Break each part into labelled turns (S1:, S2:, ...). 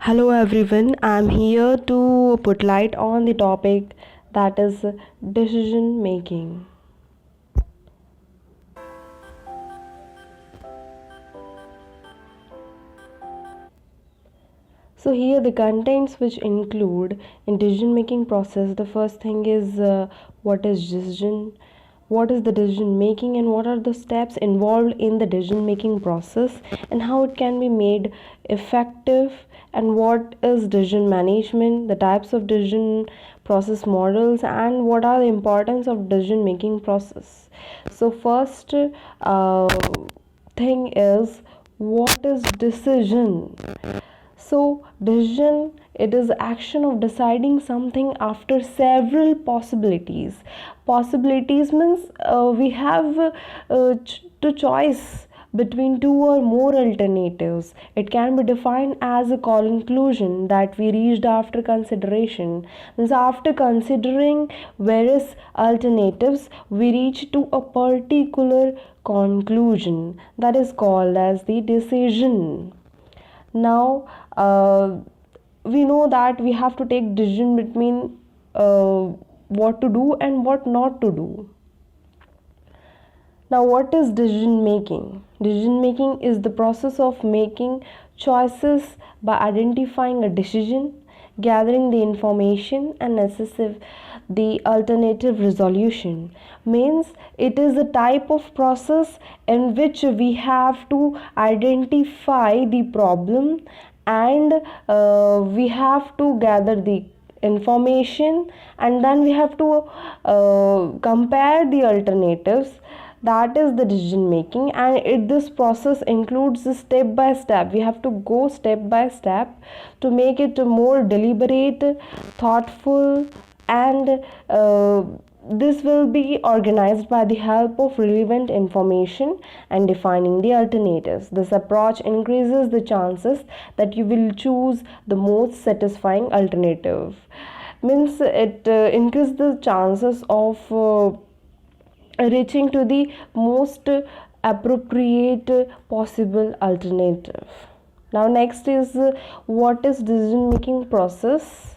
S1: Hello everyone, I'm here to put light on the topic that is decision making. So here the contents which include in decision making process, the first thing is what is decision, what is the decision making, and what are the steps involved in the decision making process, and how it can be made effective, and what is decision management, the types of decision process models, and what are the importance of decision making process. So first thing is, what is decision? So, decision, it is action of deciding something after several possibilities. Possibilities means we have to choice between two or more alternatives. It can be defined as a conclusion that we reached after consideration. Means after considering various alternatives, we reach to a particular conclusion that is called as the decision. Now we know that we have to take decision between what to do and what not to do. Now, what is decision making? Decision making is the process of making choices by identifying a decision, gathering the information, and assessing the alternative resolution. Means it is a type of process in which we have to identify the problem, and we have to gather the information, and then we have to compare the alternatives. That is the decision making, and this process includes the step by step. We have to go step by step to make it more deliberate, thoughtful, and this will be organized by the help of relevant information and defining the alternatives. This approach increases the chances that you will choose the most satisfying alternative. Means it increases the chances of reaching to the most appropriate possible alternative. Now next is what is decision making process?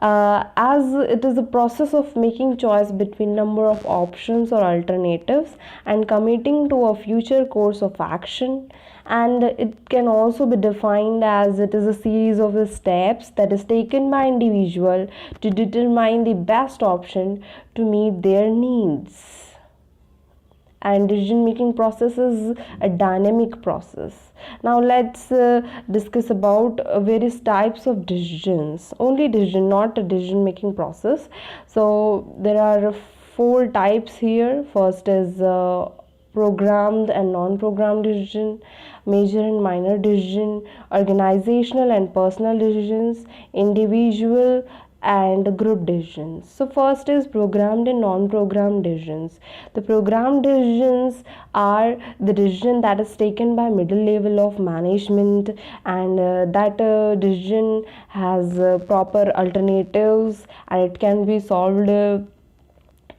S1: As it is a process of making choice between number of options or alternatives and committing to a future course of action, and it can also be defined as it is a series of the steps that is taken by individual to determine the best option to meet their needs. And decision making process is a dynamic process. Now let's discuss about various types of decisions. Only decision, not a decision making process. So there are four types here. First is programmed and non-programmed decision, major and minor decision, organizational and personal decisions, individual and group decisions. So first is programmed and non-programmed decisions. The programmed decisions are the decision that is taken by middle level of management, and that decision has proper alternatives, and it can be solved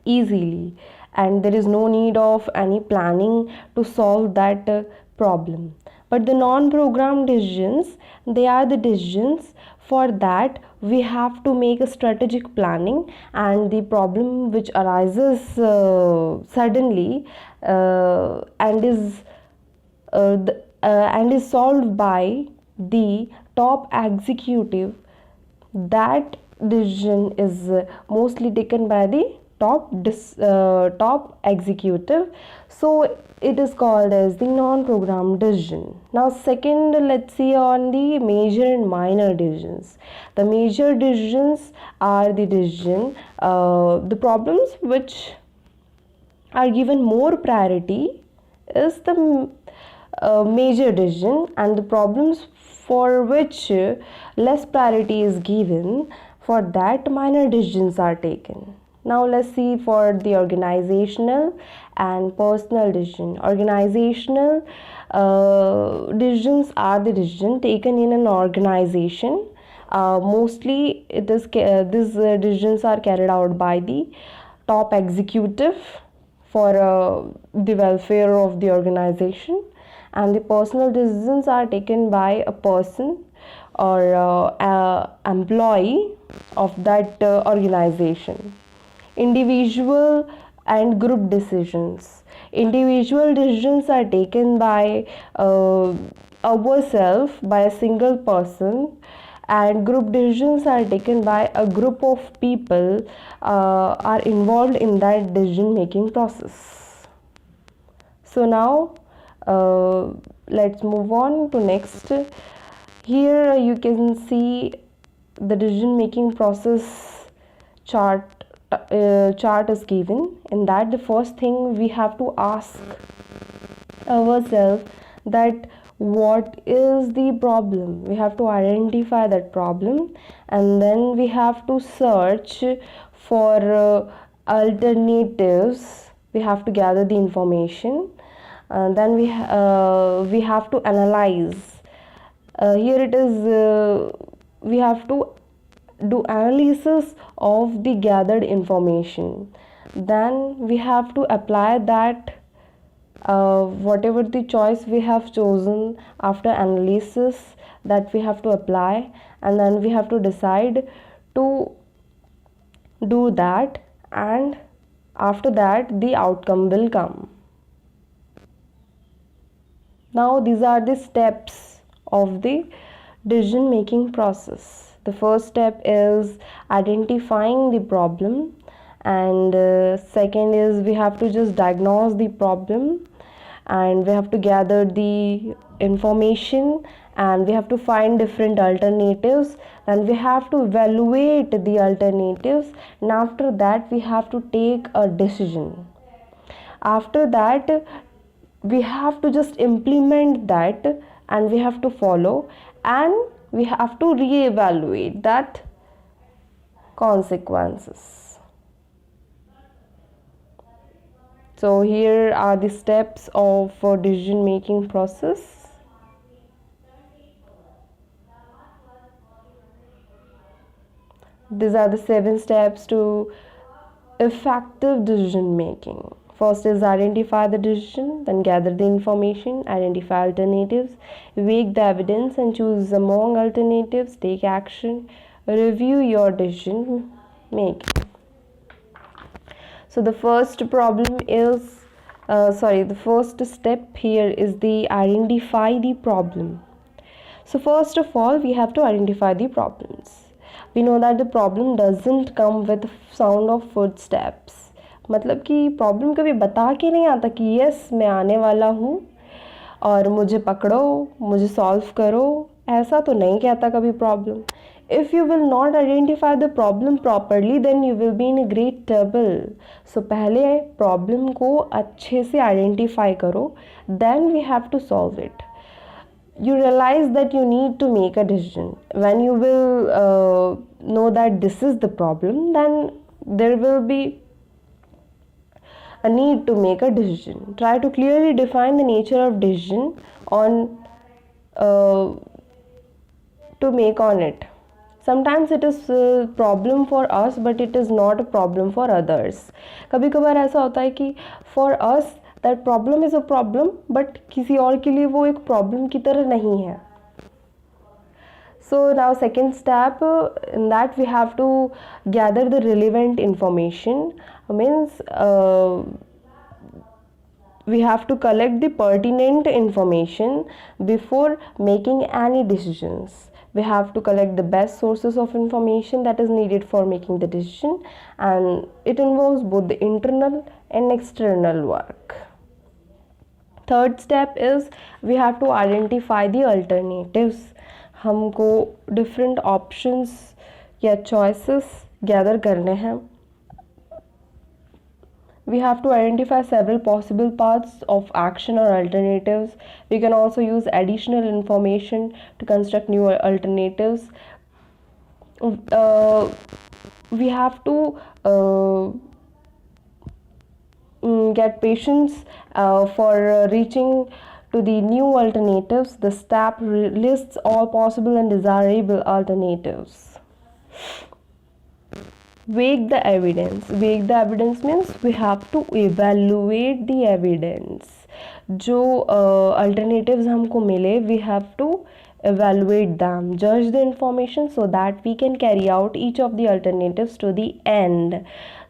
S1: easily, and there is no need of any planning to solve that problem. But the non-programmed decisions, they are the decisions for that we have to make a strategic planning, and the problem which arises suddenly and is solved by the top executive. That decision is mostly taken by the top executive. So it is called as the non-programmed decision. Now second, let's see on the major and minor decisions. The major decisions are the decision, the problems which are given more priority is the major decision, and the problems for which less priority is given, for that minor decisions are taken. Now let's see for the organizational and personal decision. Organizational decisions are the decision taken in an organization. Mostly it is these decisions are carried out by the top executive for the welfare of the organization, and the personal decisions are taken by a person or employee of that organization. Individual and group decisions. Individual decisions are taken by ourselves, by a single person, and group decisions are taken by a group of people are involved in that decision making process. So now let's move on to next. Here you can see the decision making process chart is given. In that, the first thing we have to ask ourselves that what is the problem. We have to identify that problem, and then we have to search for alternatives. We have to gather the information, and then we have to analyze. Here it is, we have to do analysis of the gathered information. Then we have to apply that whatever the choice we have chosen after analysis, that we have to apply, and then we have to decide to do that, and after that the outcome will come. Now these are the steps of the decision making process. The first step is identifying the problem, and second is we have to just diagnose the problem, and we have to gather the information, and we have to find different alternatives, and we have to evaluate the alternatives, and after that we have to take a decision. After that we have to just implement that, and we have to follow, and we have to re-evaluate that consequences. So here are the steps of decision making process. These are the 7 steps to effective decision making. First is identify the decision, then gather the information, identify alternatives, weigh the evidence and choose among alternatives, take action, review your decision making. So the first problem is, the first step here is the identify the problem. So first of all, we have to identify the problems. We know that the problem doesn't come with sound of footsteps. मतलब कि problem कभी बता के नहीं आता कि yes मैं आने वाला हूँ और मुझे पकड़ो, मुझे सॉल्व करो, ऐसा तो नहीं कहता कभी problem. If you will not identify the problem properly, then you will be in a great trouble. So पहले प्रॉब्लम को अच्छे से आइडेंटिफाई करो, then we have to solve it. You realize that you need to make a decision. When you will know that this is the problem, then there will be a need to make a decision. Try to clearly define the nature of decision on to make on it. Sometimes it is a problem for us, but it is not a problem for others. कभी कभार ऐसा होता है कि for us that problem is a problem, but किसी और के लिए वो एक problem की तरह नहीं है. So now second step, in that we have to gather the relevant information. Means we have to collect the pertinent information before making any decisions. We have to collect the best sources of information that is needed for making the decision, and it involves both the internal and external work. Third step is we have to identify the alternatives. हमको different options या choices gather करने हैं. We have to identify several possible paths of action or alternatives. We can also use additional information to construct new alternatives. We have to get patience for reaching to the new alternatives. The step lists all possible and desirable alternatives. Weigh the evidence. Weigh the evidence means we have to evaluate the evidence. जो alternatives हमको मिले, we have to evaluate them, judge the information so that we can carry out each of the alternatives to the end.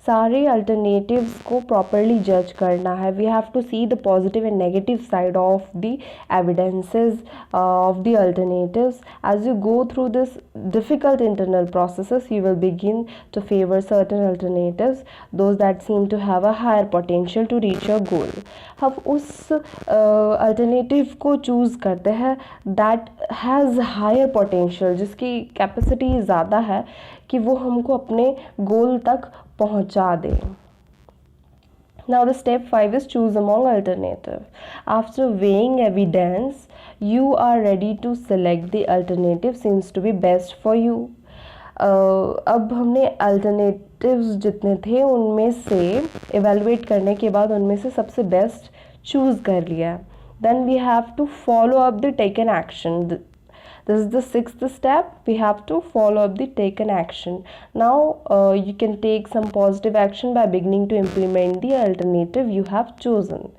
S1: सारे alternatives को properly judge करना है. We have to see the positive and negative side of the evidences of the alternatives. As you go through this difficult internal processes, you will begin to favor certain alternatives, those that seem to have a higher potential to reach your goal. हम उस alternative को choose करते हैं that has higher potential, जिसकी capacity ज़्यादा है कि वो हमको अपने goal तक पहुंचा दे. Now the step 5 is choose among alternative. After weighing evidence, you are ready to select the alternative seems to be best for you. अब हमने alternatives जितने थे उनमें से evaluate करने के बाद उनमें से सबसे best choose कर लिया. Then we have to follow up the taken action. This is the 6th step. We have to follow up the taken action. Now you can take some positive action by beginning to implement the alternative you have chosen.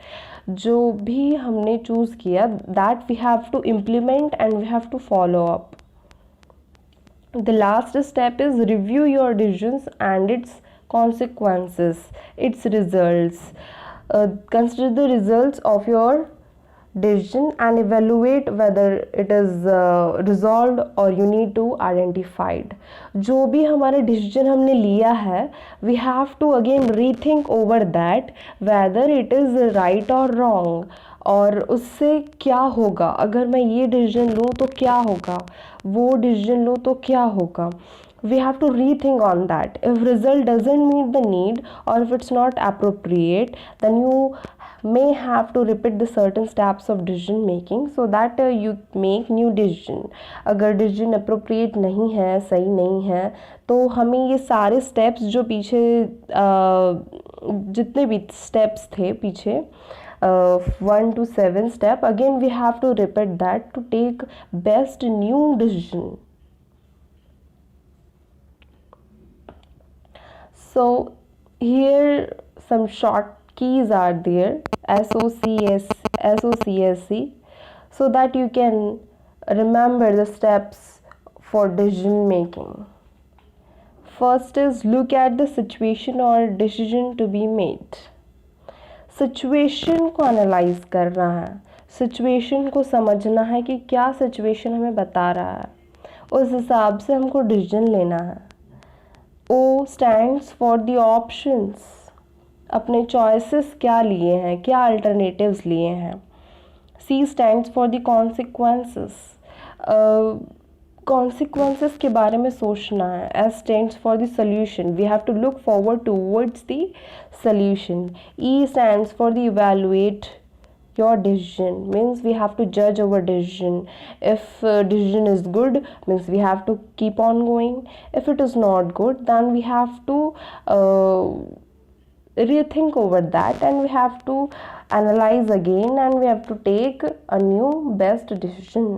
S1: जो भी हमने choose किया that we have to implement and we have to follow up. The last step is review your decisions and its consequences, its results. Consider the results of your decision and evaluate whether it is resolved or you need to identified. जो भी हमारा decision हमने लिया है we have to again rethink over that whether it is right or wrong, और उससे क्या होगा, अगर मैं ये decision लूँ तो क्या होगा, वो decision लूँ तो क्या होगा. We have to rethink on that. If result doesn't meet the need or if it's not appropriate, then you may have to repeat the certain steps of decision making so that you make new decision. अगर decision appropriate नहीं है, सही नहीं है, तो हमें ये सारे steps जो पीछे जितने भी steps थे पीछे 1 to 7 step, again we have to repeat that to take best new decision. So here some short keys are there, SOCSC, so that you can remember the steps for decision making. First is look at the situation or decision to be made. Situation को analyze करना है, situation को समझना है कि क्या situation हमें बता रहा है, उस हिसाब से हमको decision लेना है. O stands for the options. अपने choices क्या लिए हैं, क्या alternatives लिए हैं. C stands for the consequences. Consequences के बारे में सोचना है. S stands for the solution. We have to look forward towards the solution. E stands for the evaluate your decision, means we have to judge our decision. If decision is good, means we have to keep on going. If it is not good, then we have to rethink over that and we have to analyze again and we have to take a new best decision.